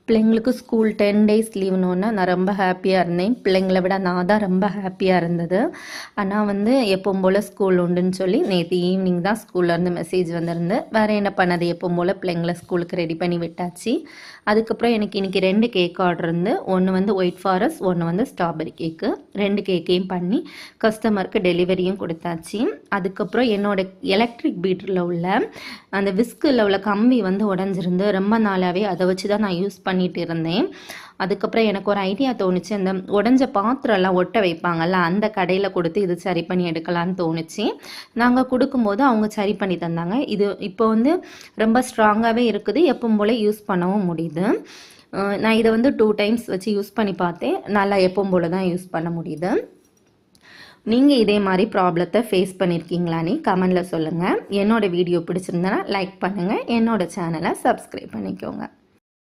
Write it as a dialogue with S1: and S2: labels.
S1: பிள்ளைங்களுக்கு school 10 days லீவுனோன்னா நான் ரொம்ப ஹாப்பியாக இருந்தேன். பிள்ளைங்கள விட நான் தான் ரொம்ப ஹாப்பியாக இருந்தது. ஆனால் வந்து எப்பவும் போல் ஸ்கூல் உண்டுன்னு சொல்லி நேற்று ஈவினிங் தான் ஸ்கூல்லேருந்து மெசேஜ் வந்திருந்து. வேறு என்ன பண்ணது, எப்பவும் போல் பிள்ளைங்கள ஸ்கூலுக்கு ரெடி பண்ணி விட்டாச்சு. அதுக்கப்புறம் எனக்கு இன்றைக்கி 2 கேக் ஆர்டர் இருந்து, ஒன்று வந்து ஒயிட் ஃபாரஸ்ட், ஒன்று வந்து ஸ்ட்ராபெரி கேக்கு. 2 கேக்கையும் பண்ணி கஸ்டமருக்கு டெலிவரியும் கொடுத்தாச்சு. அதுக்கப்புறம் என்னோடய எலக்ட்ரிக் பீட்டரில் உள்ள அந்த விஸ்கில் உள்ள கம்பி வந்து உடஞ்சிருந்து ரொம்ப நாளாகவே அதை வச்சு தான் நான் யூஸ் பண்ணிட்டு இருந்தேன். அதுக்கப்புறம் எனக்கு ஒரு ஐடியா தோணுச்சு, அந்த உடஞ்ச பாத்திரம்லாம் ஒட்ட வைப்பாங்கல்ல, அந்த கடையில் கொடுத்து இது சரி பண்ணி எடுக்கலான்னு தோணுச்சு. நாங்கள் கொடுக்கும்போது அவங்க சரி பண்ணி தந்தாங்க. இது இப்போ வந்து ரொம்ப ஸ்ட்ராங்காகவே இருக்குது, எப்பவும் போல் யூஸ் பண்ணவும் முடியுது. நான் இதை வந்து 2 டைம்ஸ் வச்சு யூஸ் பண்ணி பார்த்தேன். நல்லா எப்பவும் போல் தான் யூஸ் பண்ண முடியுது. நீங்கள் இதே மாதிரி ப்ராப்ளத்தை ஃபேஸ் பண்ணியிருக்கீங்களான்னு கமெண்டில் சொல்லுங்கள். என்னோடய வீடியோ பிடிச்சிருந்தனா லைக் பண்ணுங்கள், என்னோடய சேனலை சப்ஸ்கிரைப் பண்ணிக்கோங்க.